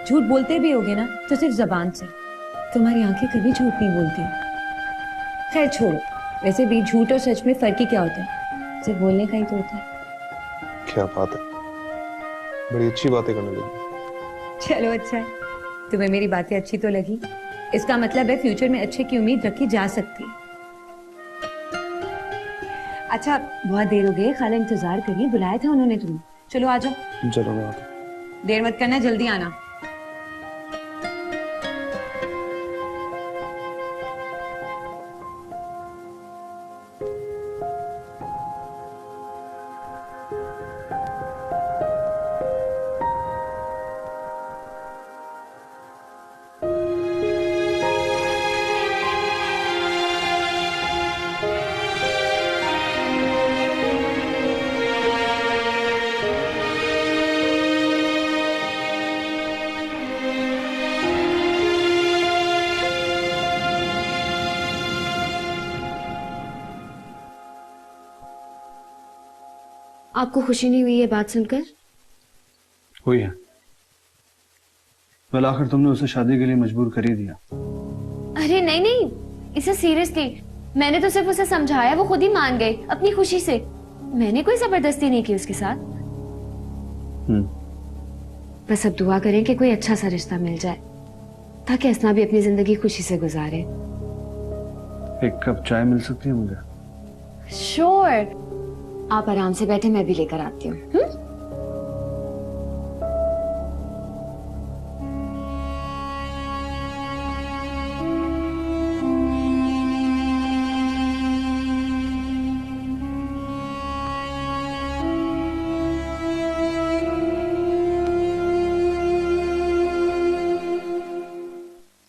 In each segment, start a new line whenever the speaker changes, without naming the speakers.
झूठ बोलते भी होगे ना तो सिर्फ जबान से। तुम्हारी आंखें कभी झूठ नहीं बोलती। खैर छोड़ो, वैसे भी झूठ और सच में फर्क ही क्या होता है, सिर्फ बोलने का ही तो होता है।
क्या बात है, बड़ी अच्छी बातें करने लगी।
चलो अच्छा है, तुम्हें मेरी बातें अच्छी तो लगी, इसका मतलब है फ्यूचर में अच्छे की उम्मीद रखी जा सकती है। अच्छा बहुत देर हो गई, खाला इंतजार करिए, बुलाया था उन्होंने तुम्हें। चलो आ जाओ।
चलो मैं आता हूं।
देर मत करना, जल्दी आना।
आपको खुशी नहीं हुई ये बात सुनकर?
हुई है। आखिर तुमने उसे शादी के लिए मजबूर कर ही दिया।
अरे नहीं नहीं, इसे सीरियसली, मैंने तो सिर्फ उसे समझाया, वो खुद ही मान गई अपनी खुशी से। मैंने कोई जबरदस्ती नहीं की उसके साथ। बस अब दुआ करें कि कोई अच्छा सा रिश्ता मिल जाए ताकि असना भी अपनी जिंदगी खुशी से गुजारे।
एक कप चाय मिल सकती है मुझे?
श्योर, आप आराम से बैठे, मैं भी लेकर आती हूँ।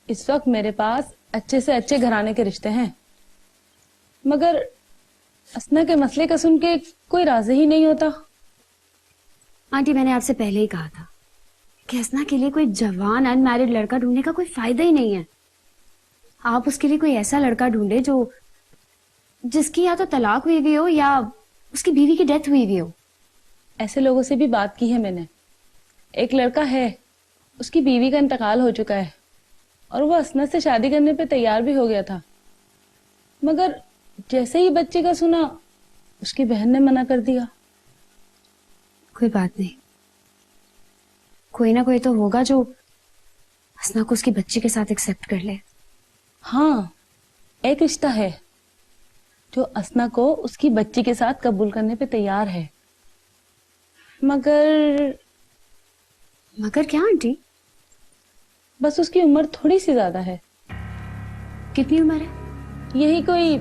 इस वक्त मेरे पास अच्छे से अच्छे घराने के रिश्ते हैं, मगर असना के मसले का सुन के कोई राजी ही नहीं होता।
आंटी, मैंने आपसे पहले ही कहा था कि असना के लिए कोई जवान अनमैरिड लड़का ढूंढने का कोई फायदा ही नहीं है। आप उसके लिए कोई ऐसा लड़का ढूंढे जो जिसकी या तो तलाक हुई हुई हो या उसकी बीवी की डेथ हुई हुई हो।
ऐसे लोगों से भी बात की है मैंने। एक लड़का है, उसकी बीवी का इंतकाल हो चुका है और वो असना से शादी करने पे तैयार भी हो गया था, मगर जैसे ही बच्चे का सुना उसकी बहन ने मना कर दिया।
कोई बात नहीं, कोई ना कोई तो होगा जो असना को उसकी बच्ची के साथ एक्सेप्ट कर ले।
हाँ, एक रिश्ता है जो असना को उसकी बच्ची के साथ कबूल करने पे तैयार है, मगर
क्या आंटी?
बस उसकी उम्र थोड़ी सी ज्यादा है।
कितनी उम्र है?
यही कोई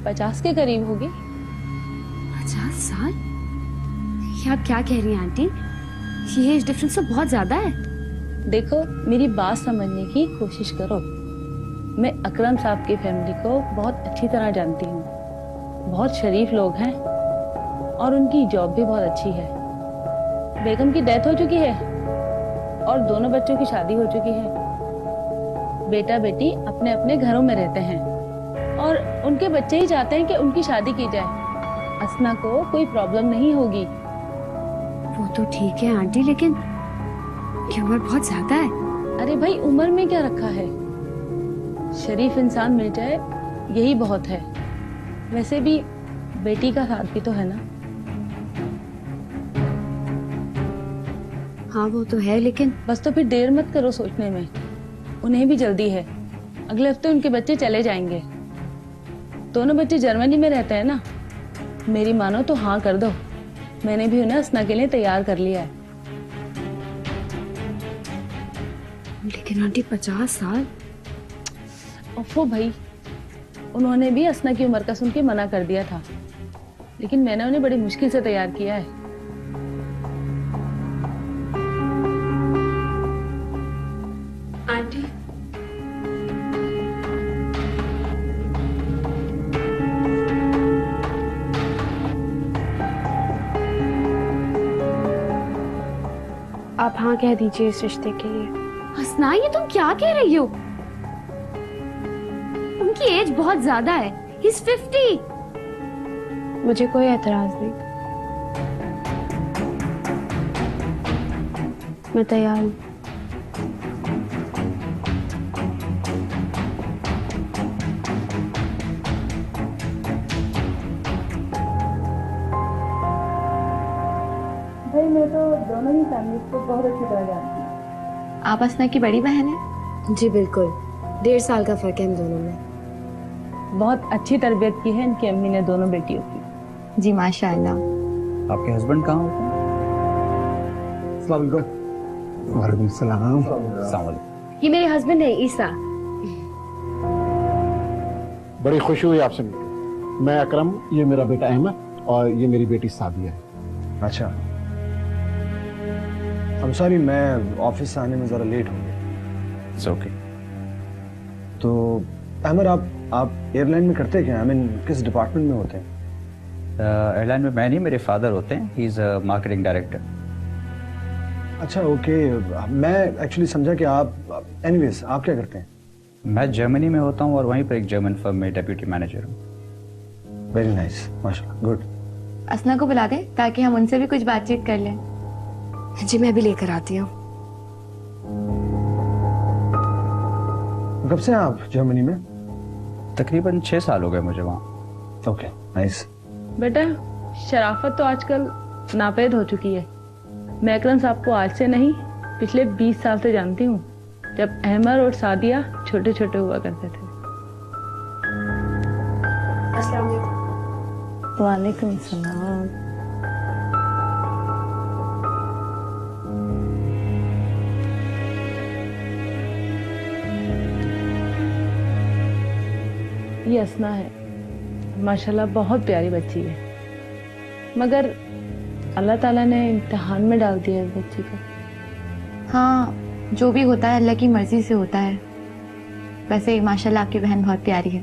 50 के करीब होगी।
50 साल? ये आप क्या कह रही हैं आंटी? ये एज डिफरेंस तो बहुत ज्यादा है।
देखो, मेरी बात समझने की कोशिश करो। मैं अकरम साहब की फैमिली को बहुत अच्छी तरह जानती हूँ। बहुत शरीफ लोग हैं और उनकी जॉब भी बहुत अच्छी है। बेगम की डेथ हो चुकी है और दोनों बच्चों की शादी हो चुकी है। बेटा बेटी अपने अपने घरों में रहते हैं और उनके बच्चे ही चाहते हैं कि उनकी शादी की जाए। असना को कोई प्रॉब्लम नहीं होगी।
वो तो ठीक है आंटी, लेकिन ये उम्र बहुत ज्यादा है।
अरे भाई, उम्र में क्या रखा है, शरीफ इंसान मिल जाए यही बहुत है। वैसे भी बेटी का साथ भी तो है ना।
हाँ वो तो है, लेकिन
बस तो फिर देर मत करो सोचने में, उन्हें भी जल्दी है। अगले हफ्ते उनके बच्चे चले जाएंगे। दोनों बच्चे जर्मनी में रहते हैं ना। मेरी मानो तो हाँ कर दो, मैंने भी उन्हें असना के लिए तैयार कर लिया है।
लेकिन आंटी 50 साल?
ओफो भाई, उन्होंने भी असना की उम्र का सुन के मना कर दिया था, लेकिन मैंने उन्हें बड़ी मुश्किल से तैयार किया है।
आंटी,
आप हाँ कह दीजिए इस रिश्ते के लिए।
हसना, ये तुम क्या कह रही हो? उनकी एज बहुत ज्यादा है। He's 50।
मुझे कोई एतराज नहीं, मैं तैयार हूँ।
भाई मैं तो दोनों ही फैमिली को बहुत अच्छी तरह जानती हूँ।
आप असना की बड़ी बहन है?
जी बिल्कुल, 1.5 साल का फर्क है हम दोनों में।
बहुत अच्छी तरबियत की है इनकी अम्मी ने दोनों बेटियों की।
जी माशाल्लाह।
आपके हस्बैंड कहाँ होते हैं? वालेकुम सलाम।
ये मेरे हस्बैंड है ईसा।
बड़ी खुशी हुई आपसे मिलकर। मैं अकरम, ये मेरा बेटा अहमद और ये मेरी बेटी सादिया है।
अच्छा, I'm sorry, मैं ऑफिस से आने में जरा लेट हो गया।
It's okay.
तो अमर, आप एयरलाइन में करते क्या? आई मीन किस डिपार्टमेंट में होते हैं?
एयरलाइन में मैं नहीं, मेरे फादर होते हैं। He is a marketing director.
अच्छा ओके, मैं एक्चुअली समझा कि आप एनीवेज आप क्या करते हैं?
मैं जर्मनी में होता हूँ और वहीं पर एक जर्मन फर्म में डेप्यूटी मैनेजर हूँ।
वेरी नाइस, माशाल्लाह, गुड।
असना को बुला दे ताकि हम उनसे भी कुछ बातचीत कर लें।
जी मैं भी लेकर आती हूँ।
कब से हैं आप जर्मनी में?
तकरीबन 6 साल हो गए मुझे वहाँ।
Okay, nice.
बेटा शराफत तो आजकल नापैद हो चुकी है। मैं अकरम साहब को आज से नहीं पिछले 20 साल से जानती हूँ, जब अहमद और सादिया छोटे छोटे हुआ करते थे।
अस्सलाम वालेकुम।
वालेकुम सलाम। ये असना है, माशाल्लाह बहुत प्यारी बच्ची है, मगर अल्लाह ताला ने इम्तिहान में डाल दिया इस बच्ची को।
हाँ, जो भी होता है अल्लाह की मर्जी से होता है। वैसे माशाल्लाह आपकी बहन बहुत प्यारी है।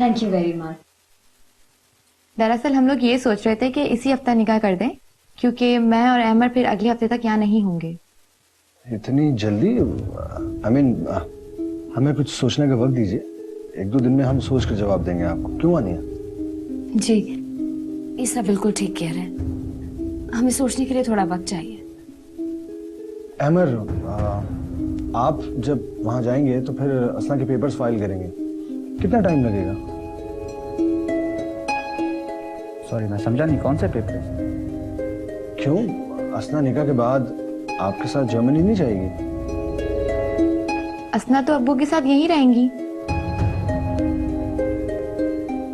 Thank you very much.
दरअसल हम लोग ये सोच रहे थे कि इसी हफ्ता निकाह कर दें, क्योंकि मैं और अहमद फिर अगले हफ्ते तक यहाँ नहीं होंगे।
इतनी जल्दी? आई मीन हमें कुछ सोचने का वक्त दीजिए। 1-2 दिन में हम सोच कर जवाब देंगे आपको। क्यों आनिया?
जी ईसा बिल्कुल ठीक कह रहे हैं, हमें सोचने के लिए थोड़ा वक्त चाहिए।
अमर, आप जब वहां जाएंगे तो फिर असना के पेपर्स फाइल करेंगे, कितना टाइम लगेगा?
सॉरी, मैं समझा नहीं, कौन से पेपर?
क्यों, असना निकाह के बाद आपके साथ जर्मनी नहीं जाएगी?
असना तो अब्बू के साथ यहीं रहेंगी।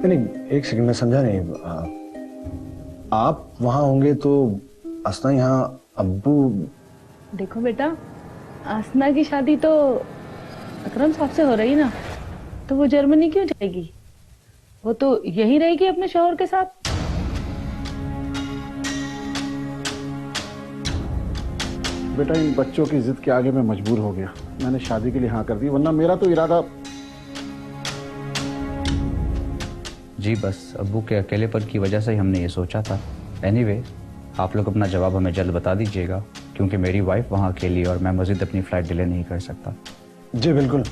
नहीं, एक सेकंड, मैं समझा नहीं। आप वहां होंगे तो असना यहाँ, अब्बू?
देखो बेटा, असना की शादी तो अकरम साहब से हो रही ना, तो वो जर्मनी क्यों जाएगी? वो तो यहीं रहेगी अपने शौहर के साथ।
बेटा इन बच्चों की जिद के आगे मैं मजबूर हो गया। मैंने शादी के लिए हाँ कर दी, वरना मेरा तो इरादा।
जी बस अब्बू के अकेलेपन की वजह से ही हमने ये सोचा था। एनीवे, आप लोग अपना जवाब हमें जल्द बता दीजिएगा, क्योंकि मेरी वाइफ वहाँ अकेली और मैं मजीद अपनी फ्लाइट डिले नहीं कर सकता।
जी बिल्कुल,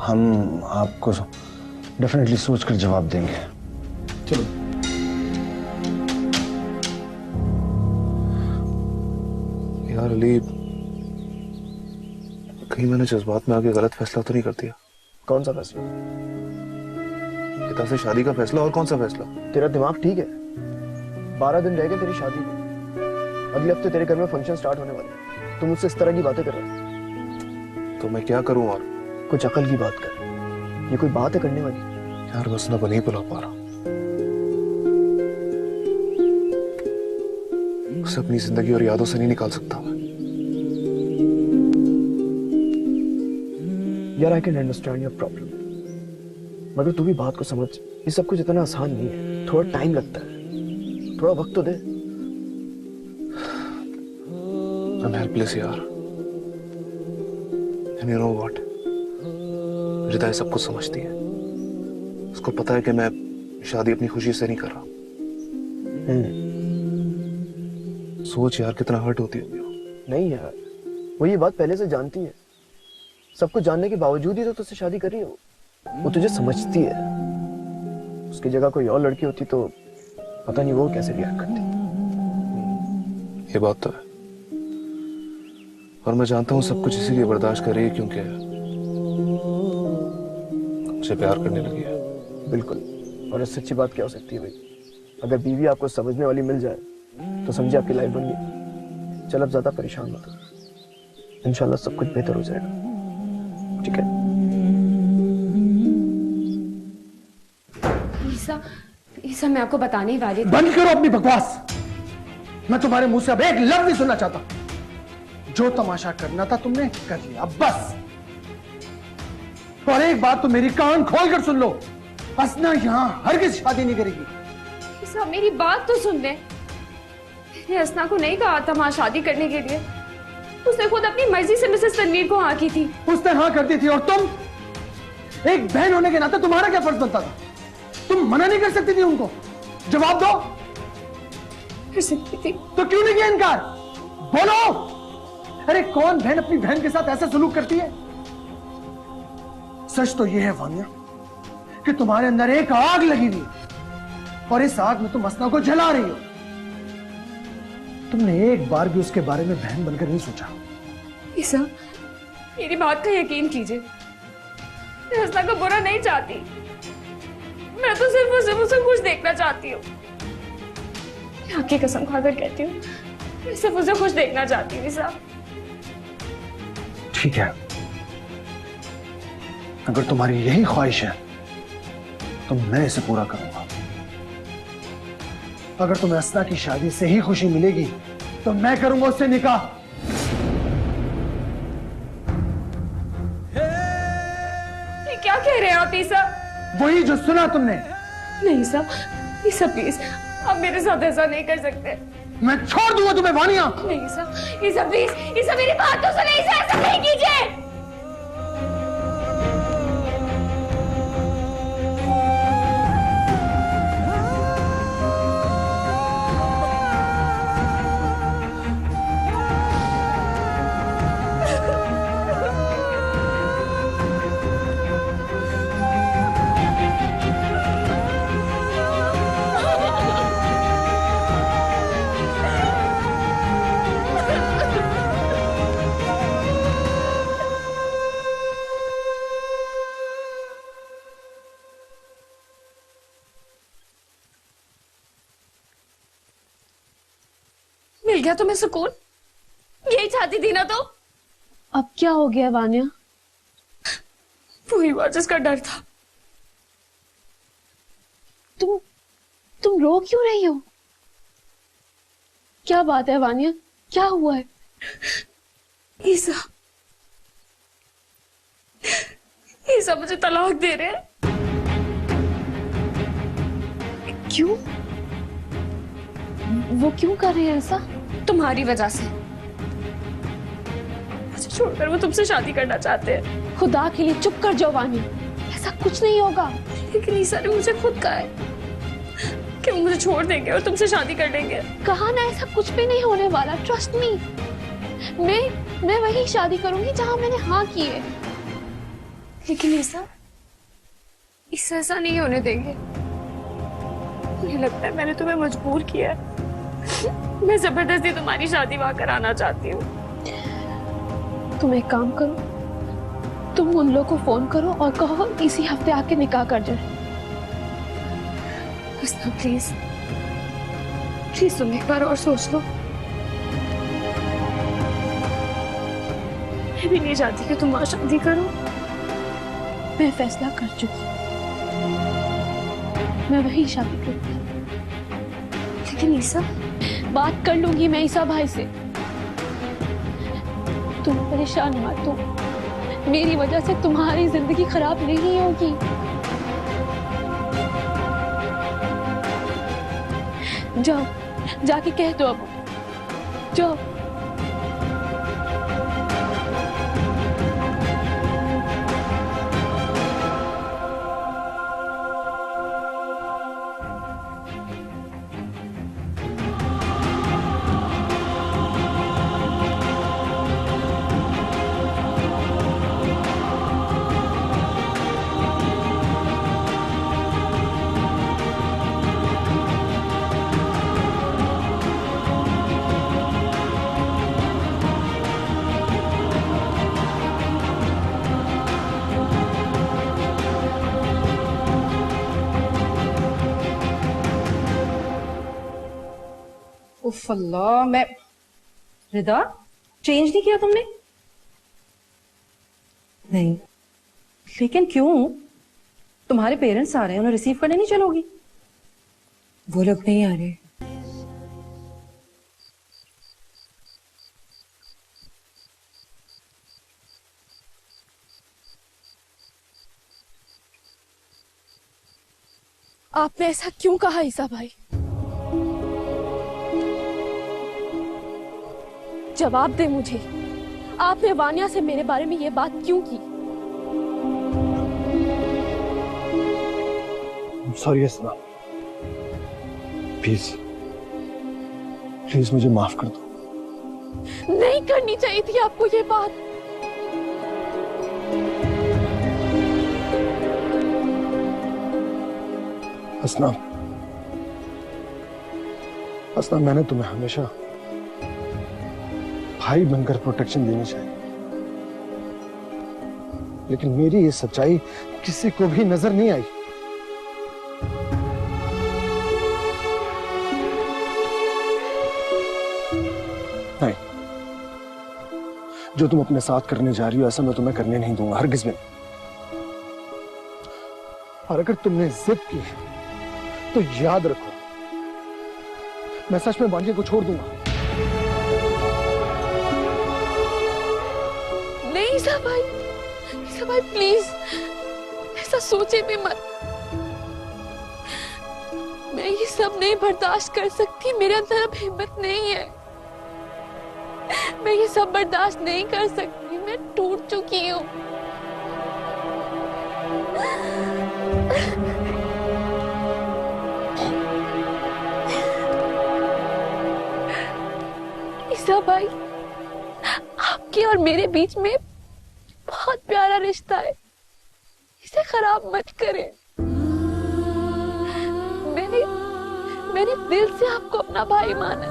हम आपको डेफिनेटली सोच कर जवाब देंगे।
चलो।
यार अली, कहीं मैंने जज्बात में आके गलत फैसला तो नहीं कर दिया?
कौन सा फैसला?
पिता से शादी का फैसला? और कौन सा फैसला?
तेरा दिमाग ठीक है? 12 दिन रह गए तेरी शादी को। अगले हफ्ते तेरे घर में फंक्शन स्टार्ट होने वाले हैं। तू मुझसे इस तरह की बातें कर रहा है।
तो मैं क्या करूं? और
कुछ अकल की बात कर। ये कोई बात है करने वाली?
यार बस ना नहीं बुला पा रहा। उसे अपनी जिंदगी और यादों से नहीं निकाल सकता मैं।
यार I can understand your problem, मगर तू भी बात को समझ। ये सब कुछ इतना आसान नहीं है, थोड़ा टाइम लगता है, थोड़ा वक्त तो दे।
I'm helpless यार। And you know what? रिदा सब कुछ समझती है। उसको पता है कि मैं शादी अपनी खुशी से नहीं कर रहा। सोच यार कितना हर्ट होती होगी।
नहीं यार, वो ये बात पहले से जानती है। सब कुछ जानने के बावजूद ही तो तुझसे शादी कर रही है। वो तुझे समझती है। उसकी जगह कोई और लड़की होती तो पता नहीं वो कैसे रिएक्ट करती।
ये बात तो है। और मैं जानता हूं सब कुछ इसीलिए बर्दाश्त कर रही है क्योंकि मुझे प्यार करने लगी है।
बिल्कुल, और इससे अच्छी बात क्या हो सकती है भाई। अगर बीवी आपको समझने वाली मिल जाए तो समझे आपकी लाइफ बन गई। चल अब ज्यादा परेशान मत हो, इंशाल्लाह सब कुछ बेहतर हो जाएगा, ठीक है?
ईसा मैं आपको बताने ही वाली थी।
बंद करो अपनी बकवास। मैं तुम्हारे मुंह से अब एक लफ्ज नहीं सुनना चाहता। जो तमाशा करना था तुमने कर लिया, अब बस। और एक बात तो मेरी कान खोल कर सुन लो, असना यहां हरगिज शादी नहीं करेगी।
ईसा मेरी बात तो सुन ले। मैंने असना को नहीं कहा था वहां शादी करने के लिए। उसने खुद अपनी मर्जी से मिसेस तनवीर को हाँ की थी।
उसने हाँ कर दी थी और तुम एक बहन होने के नाते तुम्हारा क्या फर्ज बनता था? तुम मना नहीं कर सकती थी उनको? जवाब दो।
कर सकती थी
तो क्यों नहीं किया इनकार? बोलो। अरे कौन बहन अपनी बहन के साथ ऐसा सलूक करती है? सच तो यह है वानिया कि तुम्हारे अंदर एक आग लगी हुई है और इस आग में तुम असना को जला रही हो। तुमने एक बार भी उसके बारे में बहन बनकर नहीं सोचा।
ईसा मेरी बात का यकीन कीजिए, मैं असना को बुरा नहीं चाहती। मैं तो सिर्फ उसे खुश देखना चाहती हूँ। मैं आपकी कसम खाकर कहती हूँ, मैं सिर्फ उसे खुश देखना चाहती हूँ। ईसा
ठीक है, अगर तुम्हारी यही ख्वाहिश है तो मैं इसे पूरा करूंगा। अगर तुम्हें असना की शादी से ही खुशी मिलेगी तो मैं करूंगा उससे निकाह।
ये क्या कह रहे हैं आप ईसा?
वही जो सुना तुमने।
नहीं ईसा, ईसा प्लीज आप मेरे साथ ऐसा नहीं कर सकते।
मैं छोड़ दूंगा तुम्हें वानिया।
नहीं ईसा, ईसा प्लीज, ईसा मेरी बात तो सुने। ईसा ऐसा नहीं कीजिए। मिल गया तुम्हें सुकून? यही चाहती थी ना तो?
अब क्या हो गया वानिया?
वही बात जिसका डर था।
तुम रो क्यों रही हो? क्या बात है वानिया, क्या हुआ है?
ईसा, ईसा मुझे तलाक दे रहे हैं।
क्यों? वो क्यों कर रहे हैं ऐसा?
तुम्हारी वजह से। मुझे छोड़कर वो तुमसे शादी करना चाहते हैं।
खुदा के लिए चुप कर जाओ वानिया, ऐसा कुछ नहीं होगा।
लेकिन ईसा ने मुझे खुद कहा है कि वो मुझे छोड़ देंगे और तुमसे शादी कर लेंगे।
कहा ना, ऐसा कुछ भी नहीं होने वाला। Trust me. मैं वही शादी करूंगी जहां मैंने हाँ की है।
लेकिन ईसा ऐसा नहीं होने देंगे। मुझे लगता है मैंने तुम्हें मजबूर किया है। मैं जबरदस्ती तुम्हारी शादी वहां कराना चाहती हूँ।
तुम एक काम करो, तुम उन लोगों को फोन करो और कहो इसी हफ्ते आके निकाह कर जाए।
प्लीज प्लीज तुम एक बार और सोच लो। मैं भी नहीं चाहती कि तुम वहां शादी करो।
मैं फैसला कर चुकी, मैं वही शादी करूंगी।
लेकिन ईसा,
बात कर लूंगी मैं ईसा भाई से। तुम परेशान मत हो, मेरी वजह से तुम्हारी जिंदगी खराब नहीं होगी। जाओ, जाके कह दो अब। जाओ।
उफ अल्लाह, मैं रिदा चेंज नहीं किया तुमने? नहीं, लेकिन क्यों? तुम्हारे पेरेंट्स आ रहे हैं, उन्हें रिसीव करने नहीं चलोगी?
वो लोग नहीं आ रहे।
आपने ऐसा क्यों कहा ईसा भाई? जवाब दे मुझे, आपने वानिया से मेरे बारे में ये बात क्यों की?
सॉरी असना, प्लीज प्लीज मुझे माफ कर दो।
नहीं करनी चाहिए थी आपको ये बात।
असना, असना, मैंने तुम्हें हमेशा भाई बनकर प्रोटेक्शन देनी चाहिए, लेकिन मेरी ये सच्चाई किसी को भी नजर नहीं आई। नहीं, जो तुम अपने साथ करने जा रही हो ऐसा मैं तुम्हें करने नहीं दूंगा, हरगिज भी। और अगर तुमने जिद की तो याद रखो, मैं सच में वानिया को छोड़ दूंगा।
नहीं ईसा भाई प्लीज ऐसा सोचे भी मत। मैं ये सब नहीं बर्दाश्त कर सकती, मेरे अंदर अब हिम्मत नहीं है। मैं ये सब बर्दाश्त नहीं कर सकती, मैं टूट चुकी हूँ। ईसा भाई, आपके और मेरे बीच में बहुत प्यारा रिश्ता है, इसे खराब मत करें। मैंने दिल से आपको अपना भाई माना।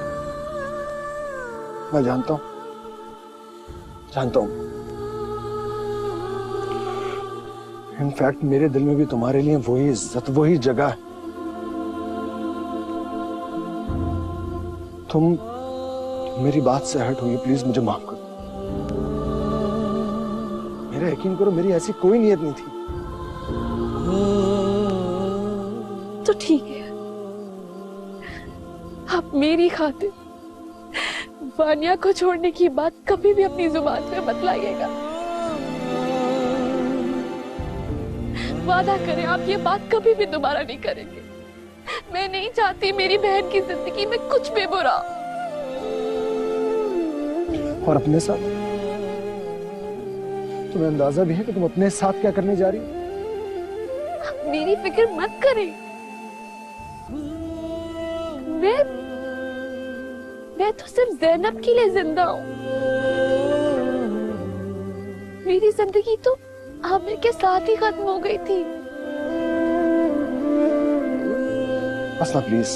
मैं जानता हूं, इनफैक्ट मेरे दिल में भी तुम्हारे लिए वही इज्जत, वही जगह है। तुम मेरी बात से हट हुई, प्लीज मुझे माफ करो। मेरा यकीन करो, मेरी ऐसी कोई नीयत नहीं थी।
तो ठीक है, आप मेरी खातिर वानिया को छोड़ने की बात कभी भी अपनी जुबान पे मत लाइएगा। वादा करें आप ये बात कभी भी दोबारा नहीं करेंगे। मैं नहीं चाहती मेरी बहन की जिंदगी में कुछ भी बुरा।
और अपने साथ तुम्हें अंदाजा भी है कि तुम अपने साथ क्या करने जा रही हो?
आप मेरी फिक्र मत करें। मैं तो सिर्फ ज़ैनब के लिए जिंदा हूँ। मेरी जिंदगी तो आमिर के साथ ही खत्म हो गई थी।
असला प्लीज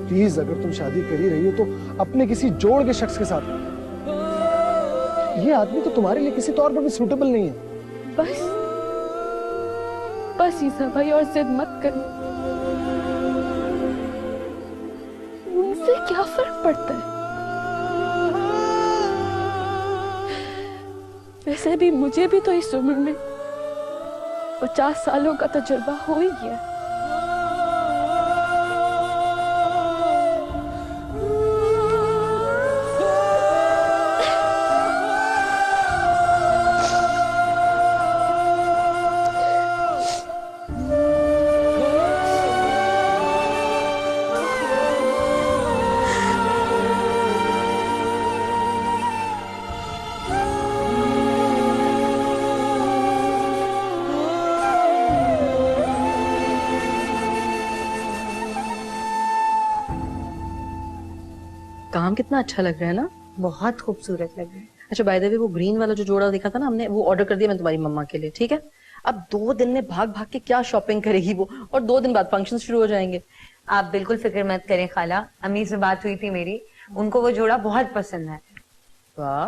प्लीज, अगर तुम शादी कर ही रही हो तो अपने किसी जोड़ के शख्स के साथ। ये आदमी तो तुम्हारे लिए किसी तौर पर भी सूटेबल नहीं है।
बस ईसा भाई, और जिद मत करो। उनसे क्या फर्क पड़ता है? वैसे भी मुझे भी तो इस उम्र में 50 सालों का तजुर्बा हो ही गया।
काम कितना अच्छा लग रहा है ना?
बहुत खूबसूरत लग रहा है।
अच्छा, बाय द वे वो ग्रीन वाला जो जोड़ा देखा था ना हमने, वो ऑर्डर कर दिया मैं तुम्हारी मम्मा के लिए, ठीक है? अब 2 दिन में भाग भाग के क्या शॉपिंग करेगी वो, और 2 दिन बाद फंक्शन शुरू हो जाएंगे।
आप बिल्कुल फिक्र मत करें खाला, अम्मी से बात हुई थी मेरी, उनको वो जोड़ा बहुत पसंद है।
वाह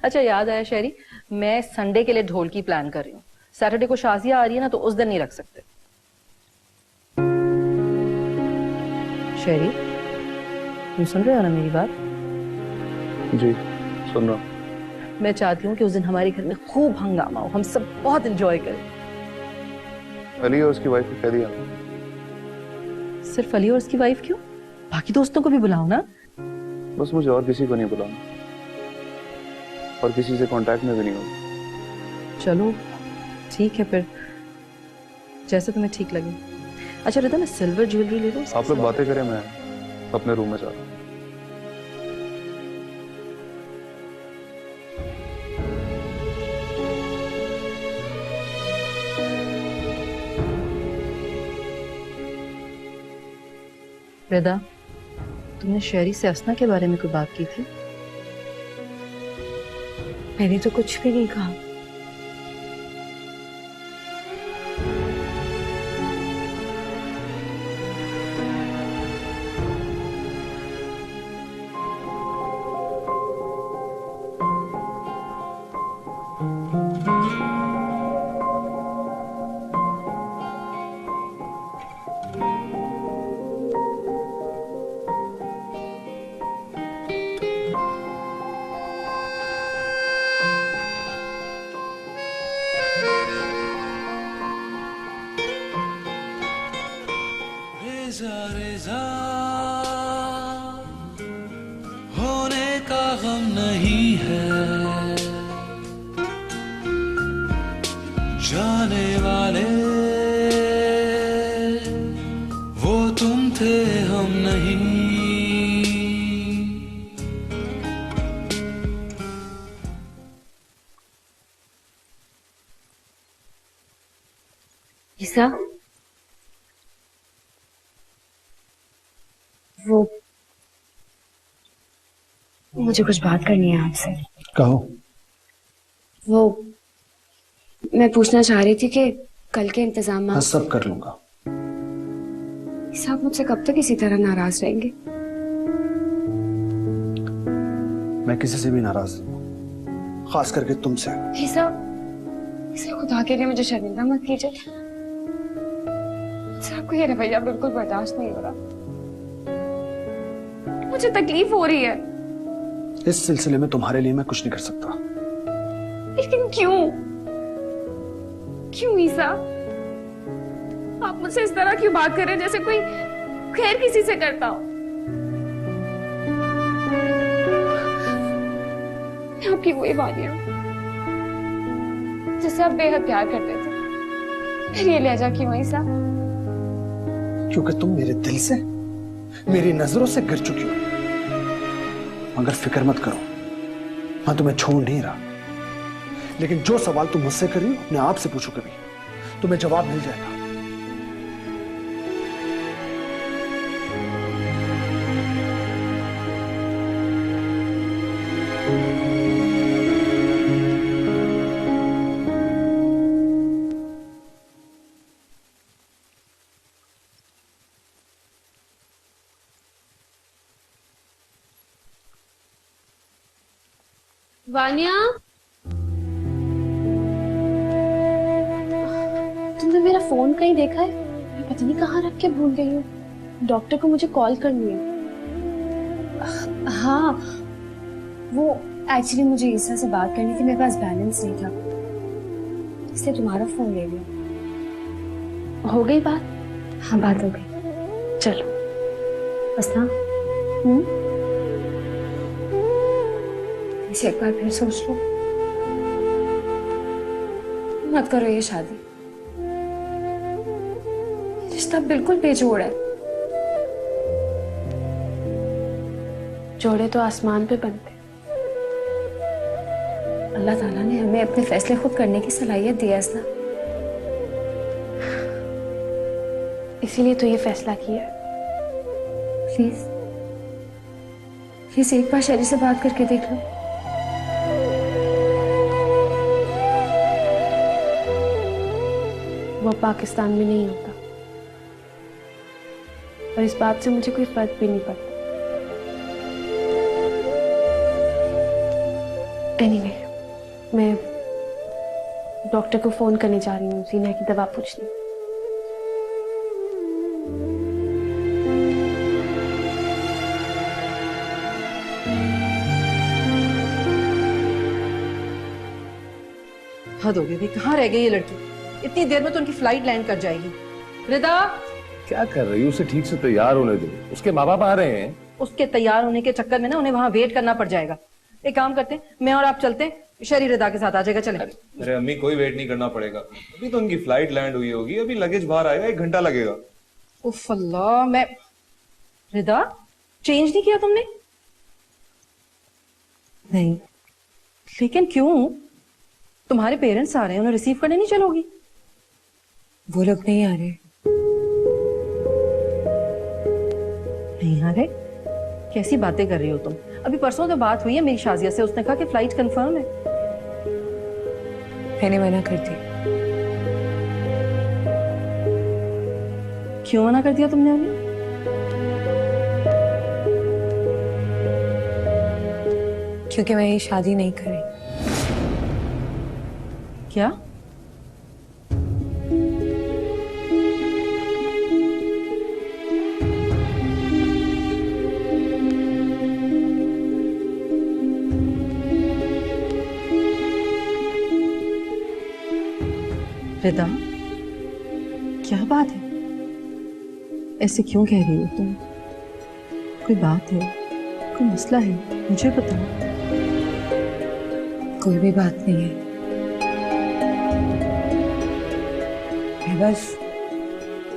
अच्छा याद आया शहरी, मैं संडे के लिए ढोल की प्लान कर रही हूँ। सैटरडे को शाजिया आ रही है ना, तो उस दिन नहीं रख सकते। शहरी तुम सुन रहे हो ना मेरी बात?
जी सुन रहा हूँ।
मैं चाहती हूँ कि उस दिन हमारे घर में खूब हंगामा हो, हम सब बहुत एंजॉय करें।
अली और उसकी वाइफ को कह दिया।
सिर्फ अली और उसकी वाइफ क्यों? बाकी दोस्तों को भी बुलाओ ना।
बस मुझे और किसी को नहीं बुलाना, और किसी से कांटेक्ट में भी नहीं होना।
चलो ठीक है फिर, जैसे तुम्हें ठीक लगे। अच्छा रिदा, मैं सिल्वर ज्वेलरी ले लूं?
आप लोग बातें करें, मैं अपने रूम में जा रहा हूँ।
रिदा, तुमने शेरी से असना के बारे में कोई बात की थी?
मैंने तो कुछ भी नहीं कहा।
रेजा होने का गम नहीं है, जाने वाले वो तुम थे हम नहीं।
ईसा, वो मुझे कुछ बात करनी है आपसे।
कहो।
वो मैं पूछना चाह रही थी कि कल के इंतजाम
मैं सब कर लूंगा।
आप मुझसे कब तक इसी तरह नाराज रहेंगे?
मैं किसी से भी नाराज नहीं हूँ, खास करके तुमसे।
ईसा, खुदा के लिए मुझे शर्मिंदा मत कीजिए। आपको ये रवैया बिल्कुल बर्दाश्त नहीं हो रहा, मुझे तकलीफ हो रही है।
इस सिलसिले में तुम्हारे लिए मैं कुछ नहीं कर सकता।
लेकिन क्यों? क्यों ईसा? आप मुझसे इस तरह क्यों बात कर रहे हैं जैसे कोई खैर किसी से करता हो? मैं आपकी वही वालिया जिससे आप बेहद प्यार करते थे। फिर ये लहजा क्यों ईसा?
क्योंकि तुम मेरे दिल से, मेरी नजरों से गिर चुकी हो। मगर फिक्र मत करो, मैं तुम्हें छोड़ नहीं रहा। लेकिन जो सवाल तुम मुझसे कर रही हो अपने आप से पूछो, कभी तुम्हें जवाब मिल जाएगा।
वानिया, तुमने मेरा फोन कहीं देखा है? मैं पता नहीं कहाँ रख के भूल गई हूँ। डॉक्टर को मुझे कॉल करनी है। हाँ, वो एक्चुअली मुझे ईसा से बात करनी थी, मेरे पास बैलेंस नहीं था, इसलिए तुम्हारा फोन ले लिया। हो गई बात? हाँ, बात हो गई। चलो असना, इसे एक बार फिर सोच लो। मत करो ये शादी, रिश्ता बिल्कुल बेजोड़ है। जोड़े तो आसमान पे बनते। अल्लाह ताला ने हमें अपने फैसले खुद करने की सलाहियत दी है ना, इसीलिए तो ये फैसला किया। प्लीज प्लीज एक बार शरीर से बात करके देख लो। वो पाकिस्तान में नहीं होता, और इस बात से मुझे कोई फर्क भी नहीं पड़ता। एनीवे, मैं डॉक्टर को फोन करने जा रही हूँ सीना की दवा पूछने।
हद हो गई भाई, कहाँ रह गई ये लड़की? इतनी देर में तो उनकी फ्लाइट लैंड कर जाएगी। रिदा,
क्या कर रही हो? उसे ठीक से तैयार होने दो, उसके माँ बाप आ रहे हैं।
उसके तैयार होने के चक्कर में ना उन्हें वहां वेट करना पड़ जाएगा। एक काम करते हैं, मैं और आप चलते हैं, शहरी रिदा के साथ आ जाएगा। चले।
अरे अम्मी, कोई वेट नहीं करना पड़ेगा, अभी तो उनकी फ्लाइट लैंड हुई होगी, अभी लगेज बाहर आएगा, 1 घंटा लगेगा।
उफ अल्लाह, मैं रिदा चेंज नहीं किया तुमने? नहीं, लेकिन क्यों? तुम्हारे पेरेंट्स आ रहे हैं, उन्हें रिसीव करने नहीं चलोगी?
वो लोग नहीं आ रहे।
नहीं आ रहे? कैसी बातें कर रही हो तुम? अभी परसों तो बात हुई है मेरी शाजिया से, उसने कहा कि फ्लाइट कंफर्म है।
मैंने मना कर दी।
क्यों मना कर दिया तुमने अभी?
क्योंकि मैं ये शादी नहीं कर रही।
क्या? रिदा, क्या बात है? ऐसे क्यों कह रही हो तुम? कोई बात है, कोई मसला है? मुझे बताओ।
कोई भी बात नहीं है, मैं बस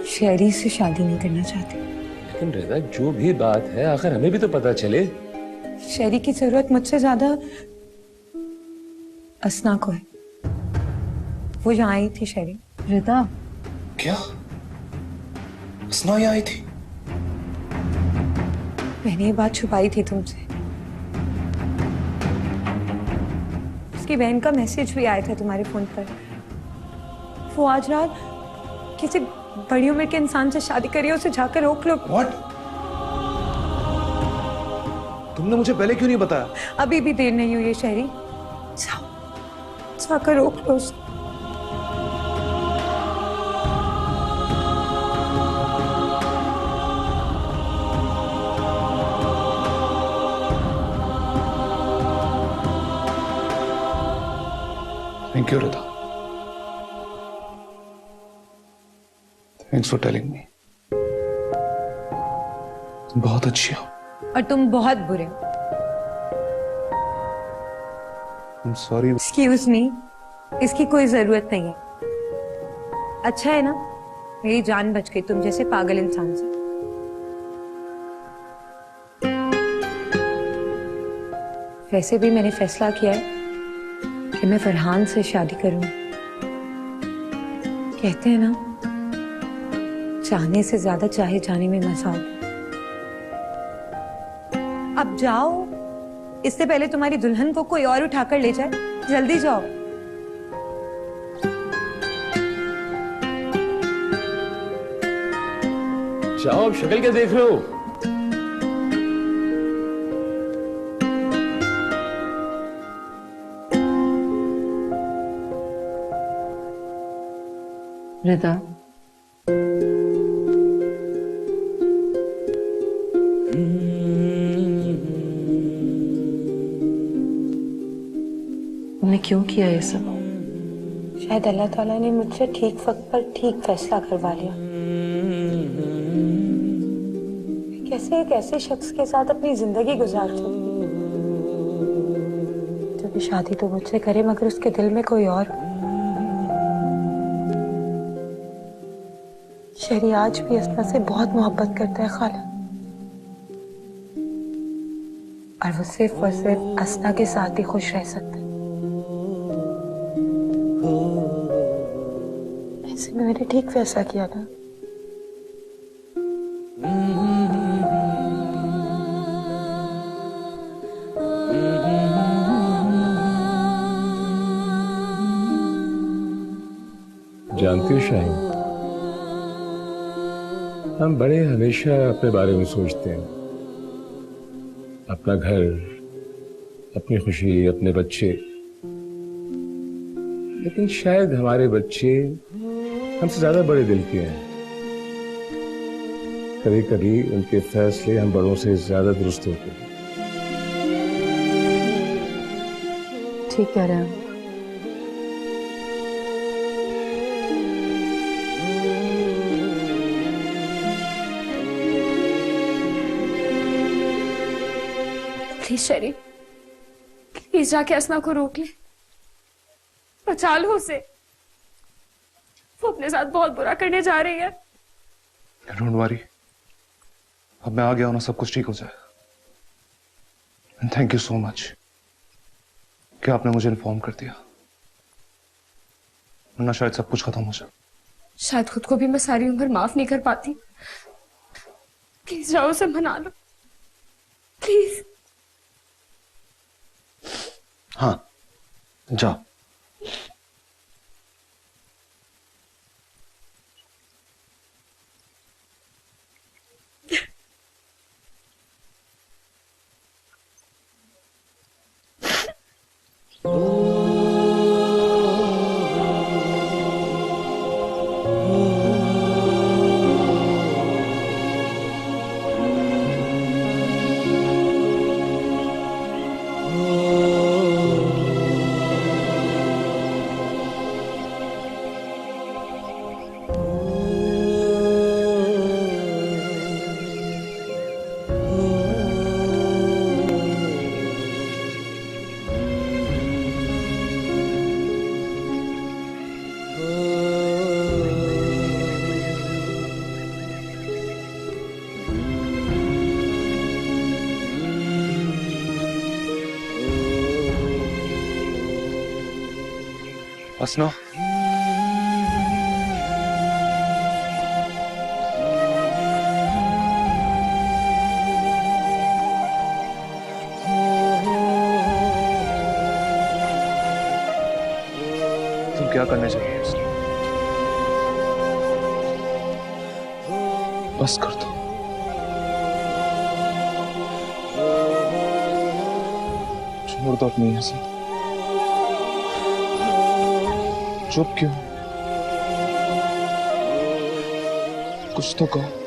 शहरी से शादी नहीं करना चाहती।
लेकिन रिदा, जो भी बात है आखिर हमें भी तो पता चले।
शहरी की जरूरत मुझसे ज्यादा असना को है। वो यहाँ आई थी शहरी।
रिदा,
क्या असना यहाँ आई थी?
मैंने ये बात छुपाई थी तुमसे। उसकी बहन का मैसेज भी आया था तुम्हारे फोन पर। वो आज रात किसी बड़ी उम्र के इंसान से शादी करी है, उसे जाकर रोक लो।
What? तुमने मुझे पहले क्यों नहीं बताया?
अभी भी देर नहीं हुई है शहरी, जाओ जाकर रोक लो उसे।
Thank you, Rita. Thanks for telling me. तुम बहुत अच्छी हो।
और तुम बहुत बुरे हो।
I'm sorry.
एक्सक्यूज मी, इसकी कोई जरूरत नहीं है। अच्छा है ना, मेरी जान बच गई तुम जैसे पागल इंसान से। वैसे भी मैंने फैसला किया है कि मैं फरहान से शादी करूं। कहते हैं ना, चाहने से ज्यादा चाहे जाने में मजा होता। अब जाओ, इससे पहले तुम्हारी दुल्हन को कोई और उठाकर ले जाए। जल्दी जाओ।
जाओ, अब शक्ल क्या देख रहे हो?
रिदा, तुमने क्यों किया ये सब?
शायद अल्लाह ताला ने मुझसे ठीक वक्त पर ठीक फैसला करवा लिया। कैसे एक ऐसे शख्स के साथ अपनी जिंदगी गुजारती हूँ जो कि शादी तो मुझसे करे मगर उसके दिल में कोई और हो। शहरी आज भी असना से बहुत मोहब्बत करता है खाला, और वो सिर्फ असना के साथ ही खुश रह सकता है। ऐसे में मैंने ठीक फैसला किया था।
जानती हो शाहीन, हम बड़े हमेशा अपने बारे में सोचते हैं, अपना घर, अपनी खुशी, अपने बच्चे। लेकिन शायद हमारे बच्चे हमसे ज्यादा बड़े दिल के हैं। कभी कभी उनके फैसले हम बड़ों से ज्यादा दुरुस्त होते हैं।
ठीक कह रहे हैं।
प्लीज शरीफ, प्लीज जाके असना को रोक ले, बचा लो उसे। वो अपने साथ बहुत बुरा करने जा रही है।
डोंट वरी, अब मैं आ गया हूं ना, सब कुछ ठीक हो जाएगा। थैंक यू सो मच कि आपने मुझे इन्फॉर्म कर दिया, वरना शायद सब कुछ खत्म हो जाए।
शायद खुद को भी मैं सारी उम्र माफ नहीं कर पाती। प्लीज जाओ, उसे मना लो प्लीज।
हाँ जाओ।
असना, तुम क्या करने चाहिए? बस कर दो। छोड़ दो अपनी हंसी। चुप क्यों? कुछ तो कहो।